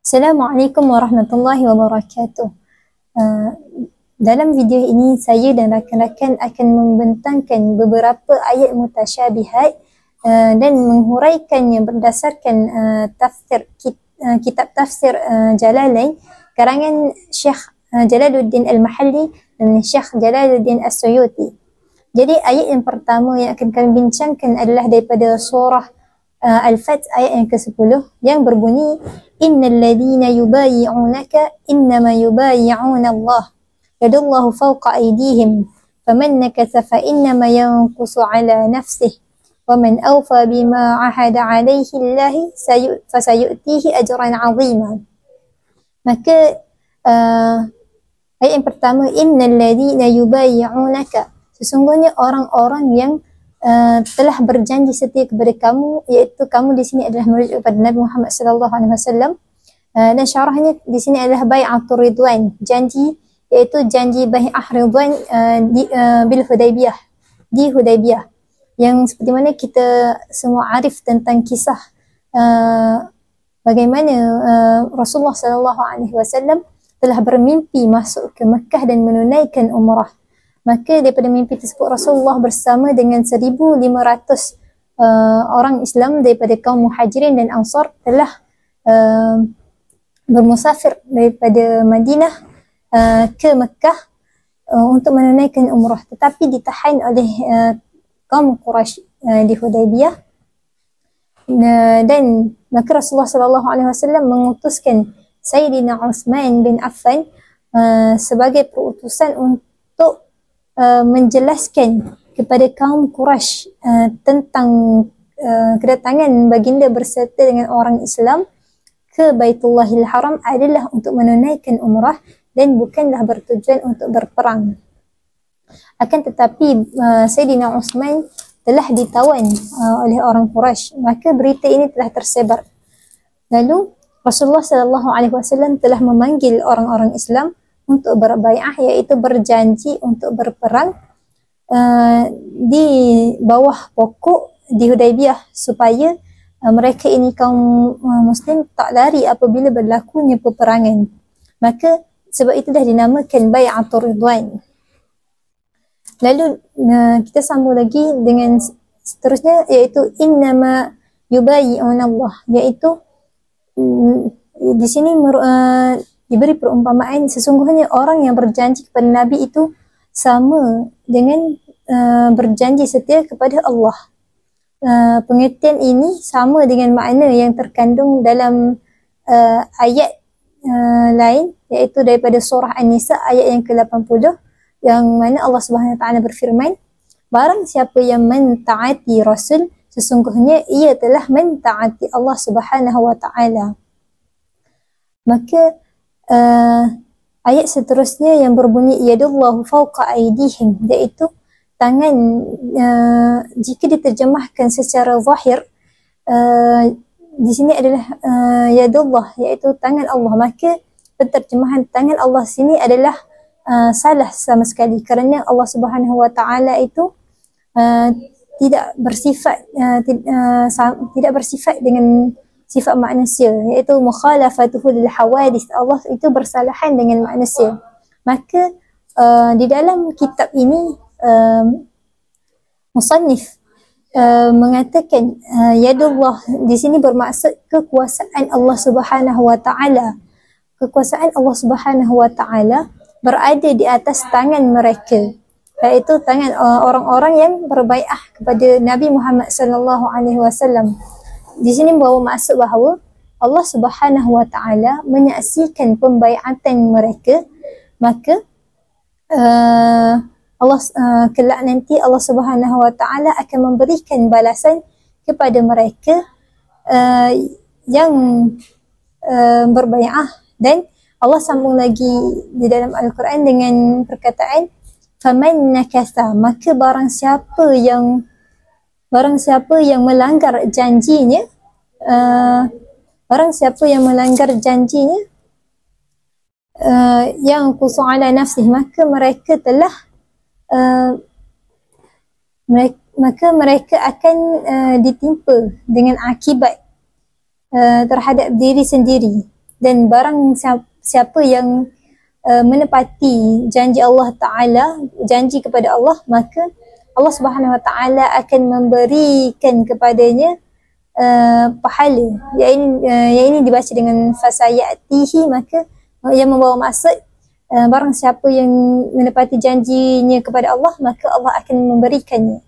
Assalamualaikum warahmatullahi wabarakatuh. Uh, Dalam video ini saya dan rakan-rakan akan membentangkan beberapa ayat mutasyabihat dan menghuraikannya berdasarkan kitab tafsir Jalalain karangan Syekh Jalaluddin Al-Mahalli dan Syekh Jalaluddin As-Suyuti. Jadi ayat yang pertama yang akan kami bincangkan adalah daripada surah Al-Fath ayat yang ke-10 yang berbunyi innal ladhina yubayyi'unaka innama yubayyi'una Allah yadullahu fawqa aydihim faman nakatha fa innama yanqusu ala nafsihi wa man awfa bima 'ahada 'alayhi Allah fasayu'tihi ajran 'azima. Maka ayat yang pertama, innal ladhina yubayyi'unaka, sesungguhnya orang-orang yang telah berjanji setia kepada kamu, iaitu kamu di sini adalah merujuk kepada Nabi Muhammad sallallahu alaihi wasallam, dan syarahnya di sini adalah bai'atur ridwan, janji, iaitu janji bai'ah ridwan bil Hudaybiyah, di Hudaybiyah, yang seperti mana kita semua arif tentang kisah bagaimana Rasulullah sallallahu alaihi wasallam telah bermimpi masuk ke Mekah dan menunaikan umrah. Maka daripada mimpi tersebut Rasulullah bersama dengan 1,500 orang Islam daripada kaum Muhajirin dan Ansar telah bermusafir daripada Madinah ke Mekah untuk menunaikan umrah, tetapi ditahan oleh kaum Quraisy di Hudaybiyah. Dan maka Rasulullah SAW mengutuskan Sayyidina Uthman bin Affan sebagai perutusan untuk menjelaskan kepada kaum Quraisy tentang kedatangan baginda berserta dengan orang Islam ke Baitullahil Haram adalah untuk menunaikan umrah dan bukanlah bertujuan untuk berperang. Akan tetapi Sayyidina Uthman telah ditawan oleh orang Quraisy, maka berita ini telah tersebar. Lalu Rasulullah SAW telah memanggil orang-orang Islam untuk berbai'ah, iaitu berjanji untuk berperang di bawah pokok di Hudaybiyah, supaya mereka ini kaum muslim tak lari apabila berlakunya peperangan. Maka sebab itu dah dinamakan bai'atur ridwan. Lalu kita sambung lagi dengan seterusnya, iaitu innama yubayyi'una Allah, iaitu di sini diberi perumpamaan sesungguhnya orang yang berjanji kepada Nabi itu sama dengan berjanji setia kepada Allah. Pengertian ini sama dengan makna yang terkandung dalam ayat lain, iaitu daripada surah An-Nisa ayat yang ke-80, yang mana Allah Subhanahu Wa Taala berfirman, barang siapa yang mentaati Rasul, sesungguhnya ia telah mentaati Allah Subhanahu Wa Taala. Maka ayat seterusnya yang berbunyi yadullahu fawqa aydihim, iaitu tangan, jika diterjemahkan secara zahir di sini adalah yadullah, iaitu tangan Allah, maka penterjemahan tangan Allah sini adalah salah sama sekali, kerana Allah Subhanahu Wa Taala itu tidak bersifat dengan sifat manusia, iaitu mukhalafatuhu lil hawadis, Allah itu bersalahan dengan manusia. Maka di dalam kitab ini musannif mengatakan yadullah di sini bermaksud kekuasaan Allah Subhanahu Wa Taala. Kekuasaan Allah Subhanahu Wa Taala berada di atas tangan mereka, iaitu tangan orang-orang yang berbai'ah kepada Nabi Muhammad sallallahu alaihi wasallam. Di sini membawa maksud bahawa Allah Subhanahu Wa Taala menyaksikan pembaiatan mereka, maka Allah kelak nanti Allah Subhanahu Wa Taala akan memberikan balasan kepada mereka yang berbai'ah. Dan Allah sambung lagi di dalam Al-Quran dengan perkataan faman nakatha, maka barang siapa yang melanggar janjinya, yang qusu ala nafsih, maka mereka akan ditimpa dengan akibat terhadap diri sendiri. Dan barang siapa yang menepati janji Allah Ta'ala, janji kepada Allah, maka Allah Subhanahu Wa Ta'ala akan memberikan kepadanya pahala. Yang ini dibaca dengan fasayatihi, maka yang membawa maksud barang siapa yang menepati janjinya kepada Allah, maka Allah akan memberikannya.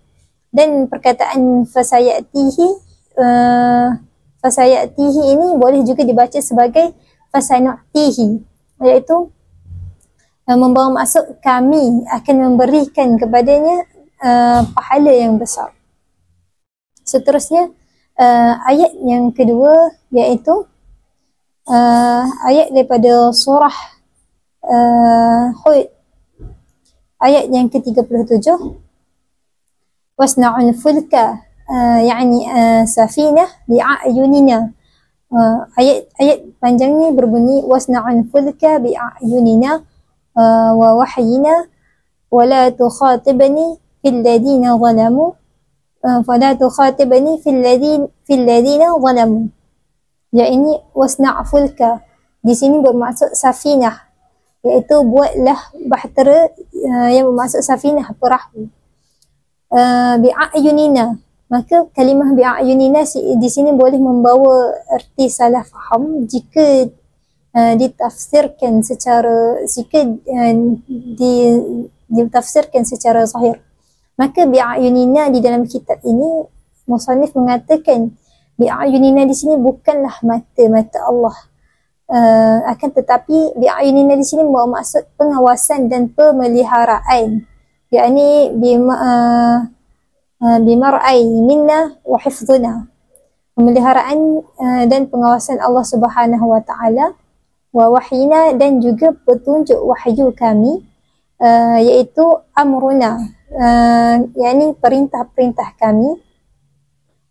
Dan perkataan fasayatihi ini boleh juga dibaca sebagai fasanu'tihi, iaitu membawa maksud kami akan memberikan kepadanya pahala yang besar. Seterusnya ayat yang kedua, iaitu ayat daripada surah Hud, ayat yang ke-37, wasna'ul fulka yani safinah bi'ayunina. Ayat panjang ni berbunyi wasna'ul fulka bi'ayunina wa wahyina wa la tukhatibni fil ladina zalamu fala tukhatibni fil ladina zalamu. Ya, ini wasna' fulka di sini bermaksud safinah, iaitu buatlah bahtera yang bermaksud safinah, perahu. Bi'ayunina, maka kalimah bi'ayunina di sini boleh membawa erti salah faham jika ditafsirkan secara zahir. Maka bi'ayunina di dalam kitab ini musannif mengatakan bi'ayunina di sini bukanlah mata Allah, akan tetapi bi'ayunina di sini membawa maksud pengawasan dan pemeliharaan, yakni bimar'ai minna wa hifdhuna, pemeliharaan dan pengawasan Allah Subhanahu Wa Ta'ala, wa wahyina, dan juga petunjuk wahyu kami, iaitu amruna, yakni perintah-perintah kami.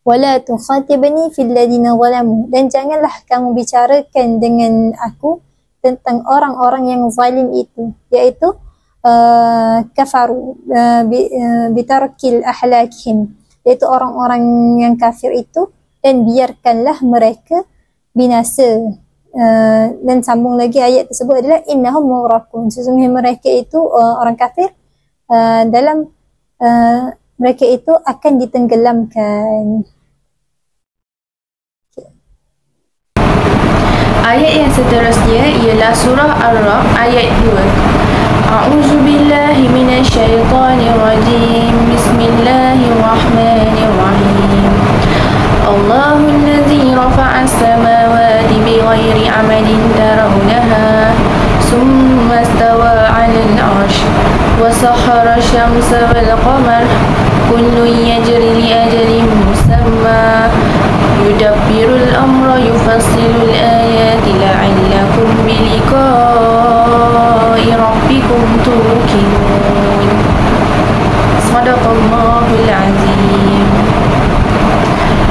Wala tukhatibni fil ladina zalamu, dan janganlah kamu bicarakan dengan aku tentang orang-orang yang zalim itu, iaitu kafaru bitarkil ahlakihim, iaitu orang-orang yang kafir itu, dan biarkanlah mereka binasa. Dan sambung lagi ayat tersebut adalah innahum mughraqun, sesungguhnya mereka itu orang kafir dalam mereka itu akan ditenggelamkan. Ayat yang seterusnya ialah surah Ar-Ra'd ayat 2. A'udzu billahi minasyaitonir rajim. Bismillahirrahmanirrahim. Allahul ladzi rafa'as samawati bighairi 'amadin tarawnaha thumma istawa 'alal 'arsy wa sakhkhara asy-syamsa wal qamara kullun yajri li ajalin musamma yudabbirul amra yufassilul ayati la'allakum biliqa'i rabbikum tuqinun. Sadaqallahul azim.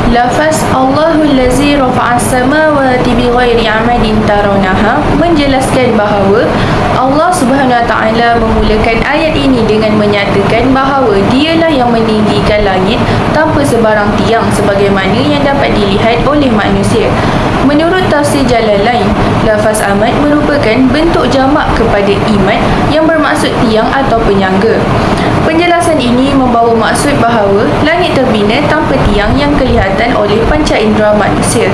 Lafaz Allahul ladzi rafa'as samawati bighairi 'amadin tarawnaha menjelaskan bahawa Allah Subhanahu Wa Ta'ala memulakan ayat ini dengan menyatakan bahawa dialah yang meninggikan langit tanpa sebarang tiang sebagaimana yang dapat dilihat oleh manusia. Menurut tafsir Jalalain, lafaz amad merupakan bentuk jamak kepada imad yang bermaksud tiang atau penyangga. Penjelasan ini membawa maksud bahawa langit terbina tanpa tiang yang kelihatan oleh panca indera manusia.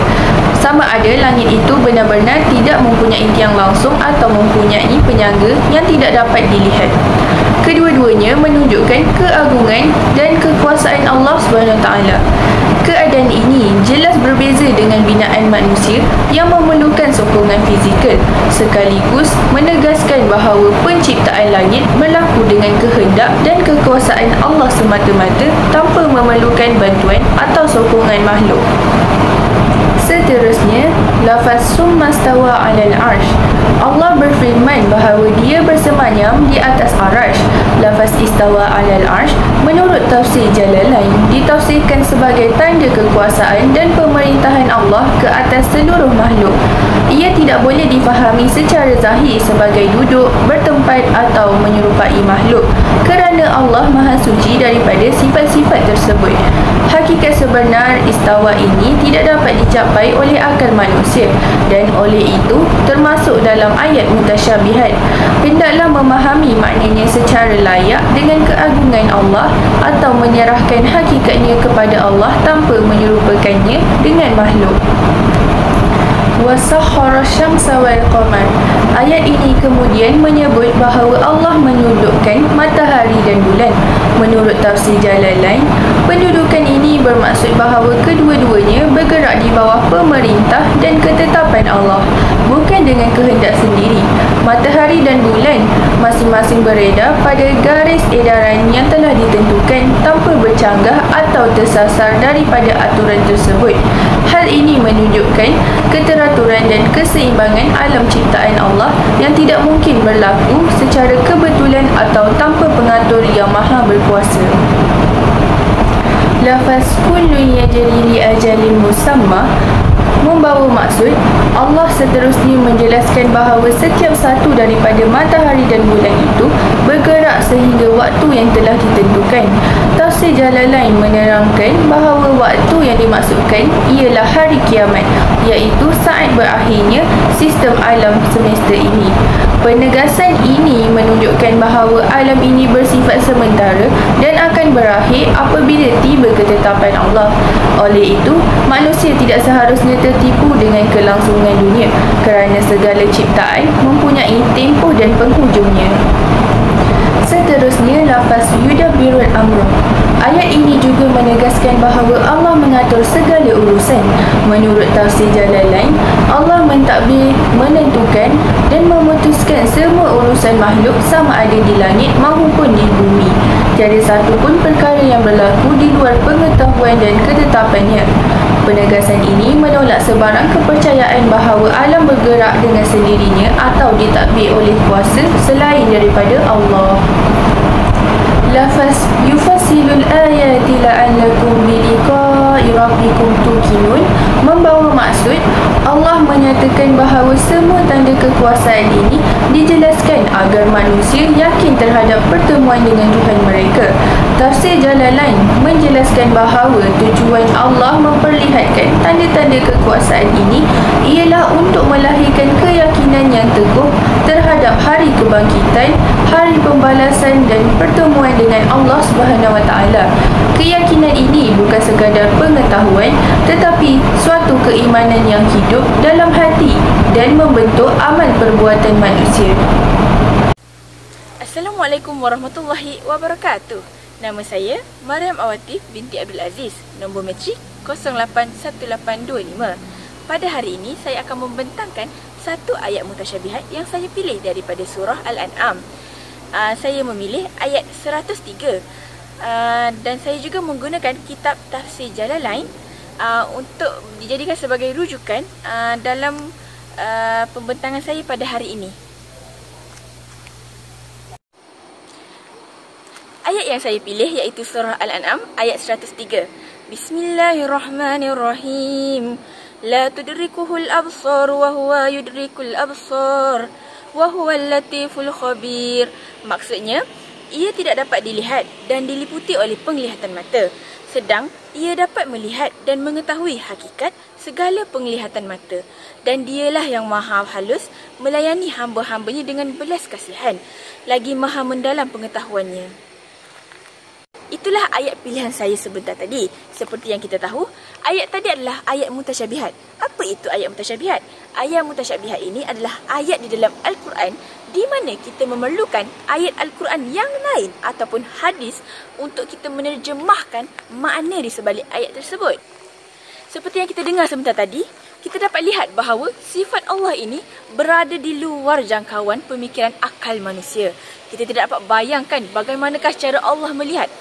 Sama ada langit itu benar-benar tidak mempunyai tiang langsung atau mempunyai penyangga yang tidak dapat dilihat. Kedua-duanya menunjukkan keagungan dan kekuasaan Allah SWT. Keadaan ini jelas berbeza dengan binaan manusia yang memerlukan sokongan fizikal, sekaligus menegaskan bahawa penciptaan langit berlaku dengan kehendak dan kekuasaan Allah semata-mata tanpa memerlukan bantuan atau sokongan makhluk. Seterusnya, lafaz summa stawa 'alal 'arsy. Allah berfirman bahawa dia bersemayam di atas arasy. Lafaz istawa 'alal 'arsy menurut tafsir Jalalain ditafsirkan sebagai tanda kekuasaan dan pemerintahan Allah ke atas seluruh makhluk. Ia tidak boleh difahami secara zahir sebagai duduk, bertempat atau menyerupai makhluk, kerana Allah Maha Suci daripada sifat-sifat tersebut. Hakikat sebenar istawa ini tidak dapat dicapai oleh akal manusia dan oleh itu termasuk dalam ayat mutasyabihat. Hendaklah memahami maknanya secara layak dengan keagungan Allah atau menyerahkan hakikatnya kepada Allah tanpa menyerupakannya dengan makhluk. Wasakhara syamsa wal qamar. Ayat ini kemudian menyebut bahawa Allah menyudukkan matahari dan bulan. Menurut tafsir Jalalain, pendudukan ini bermaksud bahawa kedua-duanya bergerak di bawah pemerintah dan ketetapan Allah, bukan dengan kehendak sendiri. Matahari dan bulan masing-masing beredar pada garis edaran yang telah ditentukan tanpa bercanggah atau tersasar daripada aturan tersebut. Hal ini menunjukkan keteraturan dan keseimbangan alam ciptaan Allah yang tidak mungkin berlaku secara kebetulan atau tanpa pengatur yang maha berkuasa. Lafaz kullun yajri li ajalin musamma membawa maksud Allah seterusnya menjelaskan bahawa setiap satu daripada matahari dan bulan itu bergerak sehingga waktu yang telah ditentukan. Tafsir Jalalain menerangkan bahawa waktu yang dimaksudkan ialah hari kiamat, iaitu saat berakhirnya sistem alam semesta ini. Penegasan ini menunjukkan bahawa alam ini bersifat sementara dan akan berakhir apabila tiba ketetapan Allah. Oleh itu, manusia tidak seharusnya tertipu dengan kelangsungan dunia kerana segala ciptaan mempunyai tempoh dan penghujungnya. Seterusnya, lafaz yudabbirul amr. Ayat ini juga menegaskan bahawa Allah mengatur segala urusan. Menurut tafsir Jalalain, Allah mentadbir, menentukan dan memutuskan semua urusan makhluk sama ada di langit maupun di bumi. Tiada satu pun perkara yang berlaku di luar pengetahuan dan ketetapannya. Penegasan ini menolak sebarang kepercayaan bahawa alam bergerak dengan sendirinya atau ditadbir oleh kuasa selain daripada Allah. Lafaz yufassilul ayati la'allakum biliqa'i rabbikum tuqinun membawa maksud Allah menyatakan bahawa semua tanda kekuasaan ini dijelaskan agar manusia yakin terhadap pertemuan dengan Tuhan mereka. Tafsir Jalalain menjelaskan bahawa tujuan Allah memperlihatkan tanda-tanda kekuasaan ini ialah untuk melahirkan keyakinan yang teguh terhadap hari kebangkitan, hari pembalasan dan pertemuan dengan Allah Subhanahu Wa Taala. Keyakinan ini bukan sekadar pengetahuan tetapi suatu keimanan yang hidup dalam hati dan membentuk amal perbuatan manusia. Assalamualaikum warahmatullahi wabarakatuh. Nama saya Mariam Awatif binti Abdul Aziz. Nombor matrik 081825. Pada hari ini saya akan membentangkan satu ayat mutasyabihat yang saya pilih daripada surah Al-An'am. Saya memilih ayat 103 dan saya juga menggunakan kitab tafsir Jalalain untuk dijadikan sebagai rujukan dalam pembentangan saya pada hari ini. Ayat yang saya pilih iaitu surah Al-An'am ayat 103. Bismillahirrahmanirrahim. La tudrikuhul absar wa huwa yudrikul absar wa huwal latiful khabir. Maksudnya, ia tidak dapat dilihat dan diliputi oleh penglihatan mata, sedang ia dapat melihat dan mengetahui hakikat segala penglihatan mata, dan dialah yang maha halus melayani hamba-hambanya dengan belas kasihan, lagi maha mendalam pengetahuannya. Itulah ayat pilihan saya sebentar tadi. Seperti yang kita tahu, ayat tadi adalah ayat mutasyabihat. Apa itu ayat mutasyabihat? Ayat mutasyabihat ini adalah ayat di dalam Al-Quran di mana kita memerlukan ayat Al-Quran yang lain ataupun hadis untuk kita menerjemahkan makna di sebalik ayat tersebut. Seperti yang kita dengar sebentar tadi, kita dapat lihat bahawa sifat Allah ini berada di luar jangkauan pemikiran akal manusia. Kita tidak dapat bayangkan bagaimanakah cara Allah melihat.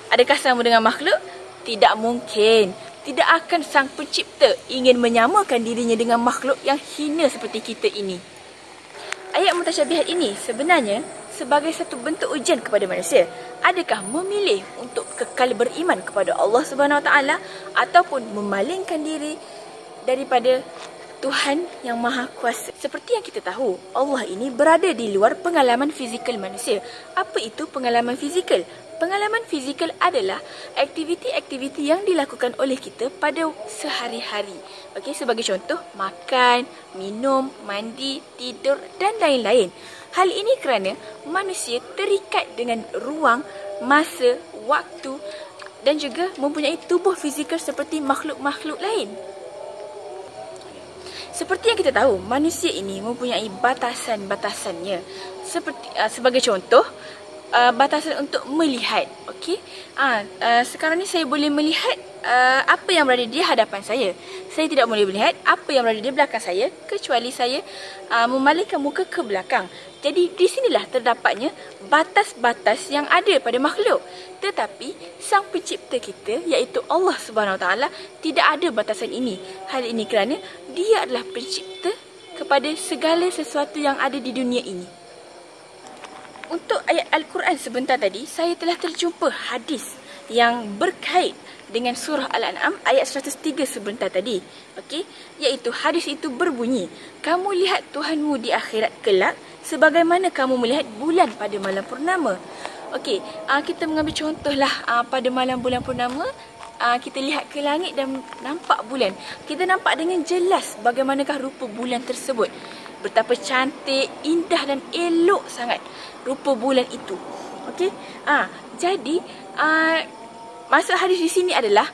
Adakah sama dengan makhluk? Tidak mungkin. Tidak akan sang pencipta ingin menyamakan dirinya dengan makhluk yang hina seperti kita ini. Ayat mutasyabihat ini sebenarnya sebagai satu bentuk ujian kepada manusia. Adakah memilih untuk kekal beriman kepada Allah Subhanahu Wa Taala ataupun memalingkan diri daripada Tuhan yang Maha Kuasa. Seperti yang kita tahu, Allah ini berada di luar pengalaman fizikal manusia. Apa itu pengalaman fizikal? Pengalaman fizikal adalah aktiviti-aktiviti yang dilakukan oleh kita pada sehari-hari. Okey, sebagai contoh, makan, minum, mandi, tidur dan lain-lain. Hal ini kerana manusia terikat dengan ruang, masa, waktu dan juga mempunyai tubuh fizikal seperti makhluk-makhluk lain. Seperti yang kita tahu, manusia ini mempunyai batasan-batasannya. Sebagai contoh, batasan untuk melihat. Okey. Sekarang ni saya boleh melihat apa yang berada di hadapan saya. Saya tidak boleh melihat apa yang berada di belakang saya kecuali saya memalingkan muka ke belakang. Jadi di sinilah terdapatnya batas-batas yang ada pada makhluk. Tetapi Sang Pencipta kita, iaitu Allah Subhanahu Wa Taala, tidak ada batasan ini. Hal ini kerana Dia adalah pencipta kepada segala sesuatu yang ada di dunia ini. Untuk ayat Al-Quran sebentar tadi, saya telah terjumpa hadis yang berkait dengan surah Al-An'am ayat 103 sebentar tadi. Okey, iaitu hadis itu berbunyi, kamu lihat Tuhanmu di akhirat kelak sebagaimana kamu melihat bulan pada malam purnama. Okey, kita mengambil contohlah pada malam bulan purnama, kita lihat ke langit dan nampak bulan. Kita nampak dengan jelas bagaimanakah rupa bulan tersebut. Betapa cantik, indah dan elok sangat rupa bulan itu. Okey, jadi maksud hadis di sini adalah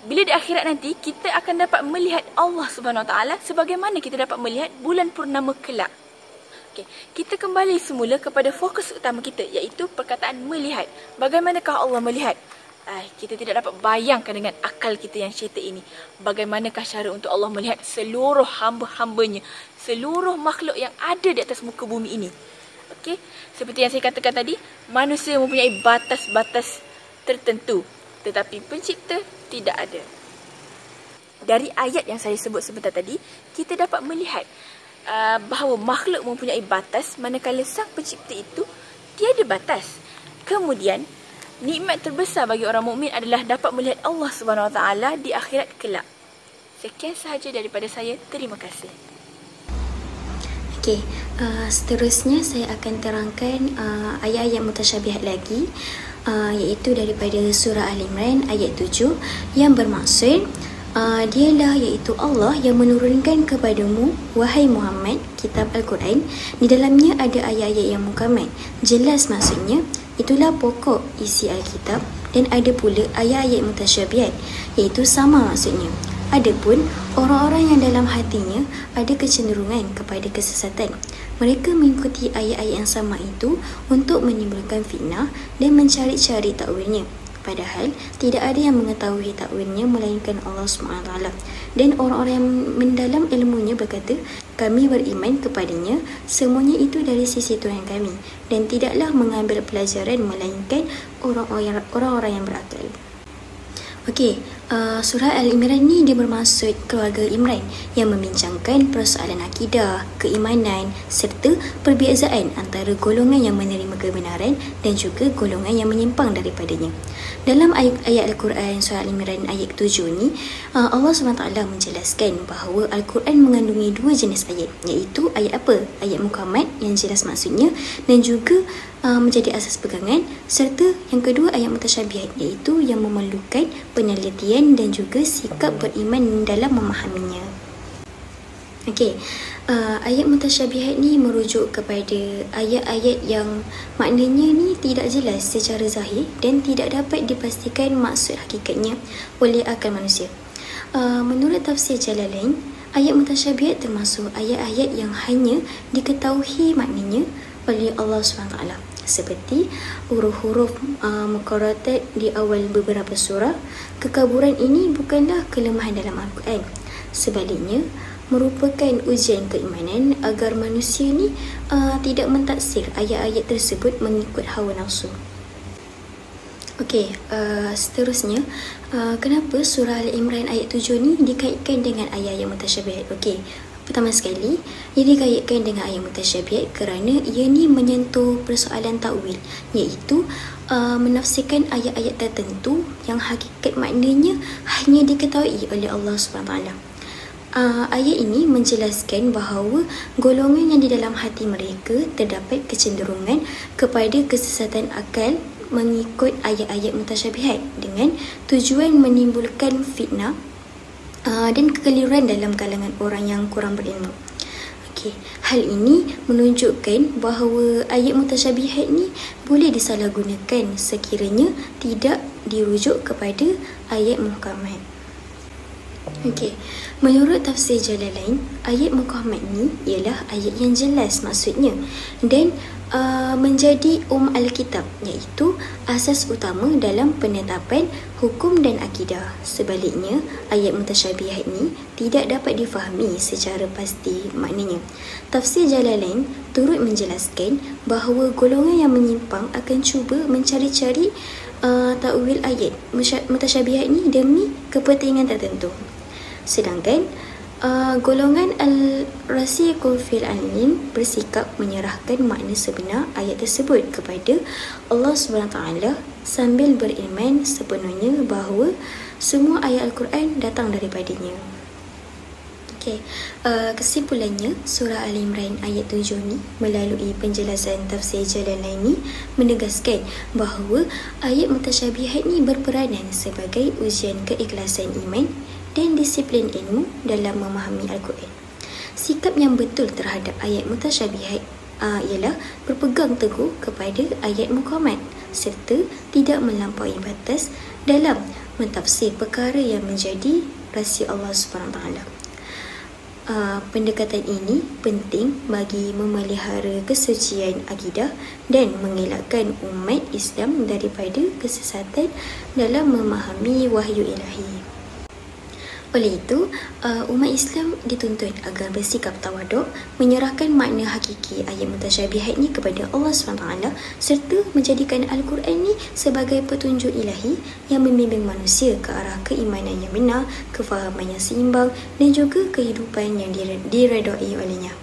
bila di akhirat nanti kita akan dapat melihat Allah Subhanahu Wa Taala sebagaimana kita dapat melihat bulan purnama kelak. Okay. Kita kembali semula kepada fokus utama kita, iaitu perkataan melihat. Bagaimanakah Allah melihat? Kita tidak dapat bayangkan dengan akal kita yang syaitan ini. Bagaimanakah cara untuk Allah melihat seluruh hamba-hambanya, seluruh makhluk yang ada di atas muka bumi ini. Okey, seperti yang saya katakan tadi, manusia mempunyai batas-batas tertentu, tetapi pencipta tidak ada. Dari ayat yang saya sebut sebentar tadi, kita dapat melihat bahawa makhluk mempunyai batas, manakala Sang Pencipta itu tiada batas. Kemudian nikmat terbesar bagi orang mukmin adalah dapat melihat Allah Subhanahu Wa Taala di akhirat kelak. Sekian sahaja daripada saya. Terima kasih. Okey, seterusnya saya akan terangkan ayat-ayat mutasyabihat lagi, iaitu daripada surah Al-Imran ayat 7 yang bermaksud dialah iaitu Allah yang menurunkan kepadamu, wahai Muhammad, kitab Al-Quran. Di dalamnya ada ayat-ayat yang muhkamat. Jelas maksudnya, itulah pokok isi Alkitab. Dan ada pula ayat-ayat mutasyabihat, iaitu sama maksudnya. Adapun orang-orang yang dalam hatinya ada kecenderungan kepada kesesatan, mereka mengikuti ayat-ayat yang sama itu untuk menimbulkan fitnah dan mencari-cari takwilnya. Padahal tidak ada yang mengetahui takwilnya melainkan Allah SWT. Dan orang-orang yang mendalam ilmunya berkata, kami beriman kepadanya, semuanya itu dari sisi Tuhan kami, dan tidaklah mengambil pelajaran melainkan orang-orang yang berakal. Okey, surah Al-Imran ni dia bermaksud keluarga Imran yang membincangkan persoalan akidah, keimanan serta perbezaan antara golongan yang menerima kebenaran dan juga golongan yang menyimpang daripadanya. Dalam ayat Al-Quran surah Al-Imran ayat 7 ni, Allah SWT menjelaskan bahawa Al-Quran mengandungi dua jenis ayat, iaitu ayat apa? Ayat muhkamat yang jelas maksudnya dan juga menjadi asas pegangan, serta yang kedua ayat mutasyabihat, iaitu yang memerlukan penelitian dan juga sikap beriman dalam memahaminya. Okey, ayat mutasyabihat ni merujuk kepada ayat-ayat yang maknanya ni tidak jelas secara zahir dan tidak dapat dipastikan maksud hakikatnya oleh akal manusia. Menurut tafsir Jalalain, ayat mutasyabihat termasuk ayat-ayat yang hanya diketahui maknanya oleh Allah SWT, seperti huruf-huruf muqarratat di awal beberapa surah. Kekaburan ini bukanlah kelemahan dalam Al-Quran, sebaliknya merupakan ujian keimanan agar manusia ni tidak mentaksir ayat-ayat tersebut mengikut hawa nafsu. Okey, seterusnya, kenapa surah Al-Imran ayat 7 ni dikaitkan dengan ayat-ayat mutasyabihat? Okey, pertama sekali, ia dikaitkan dengan ayat mutasyabihat kerana ia ni menyentuh persoalan takwil, iaitu menafsirkan ayat-ayat tertentu yang hakikat maknanya hanya diketahui oleh Allah SWT. Ayat ini menjelaskan bahawa golongan yang di dalam hati mereka terdapat kecenderungan kepada kesesatan akal mengikut ayat-ayat mutasyabihat dengan tujuan menimbulkan fitnah dan kekeliruan dalam kalangan orang yang kurang berilmu. Hal ini menunjukkan bahawa ayat mutasyabihat ni boleh disalahgunakan sekiranya tidak dirujuk kepada ayat muhkamat. Menurut tafsir Jalalain, ayat muhkamat ni ialah ayat yang jelas maksudnya dan menjadi Al-Kitab, iaitu asas utama dalam penetapan hukum dan akidah. Sebaliknya, ayat mutasyabihat ni tidak dapat difahami secara pasti maknanya. Tafsir Jalalain turut menjelaskan bahawa golongan yang menyimpang akan cuba mencari-cari takwil ayat mutasyabihat ni demi kepentingan tertentu. Sedangkan golongan al-rasikun fil ilm bersikap menyerahkan makna sebenar ayat tersebut kepada Allah SWT sambil beriman sepenuhnya bahawa semua ayat Al-Quran datang daripadanya. Kesimpulannya, surah Al-Imran ayat 7 ni melalui penjelasan tafsir Jalalain ni menegaskan bahawa ayat mutasyabihat ni berperanan sebagai ujian keikhlasan iman dan disiplin ilmu dalam memahami Al-Quran. Sikap yang betul terhadap ayat mutasyabihat ialah berpegang teguh kepada ayat muhkamat serta tidak melampaui batas dalam mentafsir perkara yang menjadi rahsia Allah SWT. Pendekatan ini penting bagi memelihara kesucian akidah dan mengelakkan umat Islam daripada kesesatan dalam memahami wahyu ilahi. Oleh itu, umat Islam dituntut agar bersikap tawaduk, menyerahkan makna hakiki ayat mutasyabihat ni kepada Allah SWT serta menjadikan Al-Quran ni sebagai petunjuk ilahi yang membimbing manusia ke arah keimanan yang benar, kefahaman yang seimbang dan juga kehidupan yang diredai olehnya.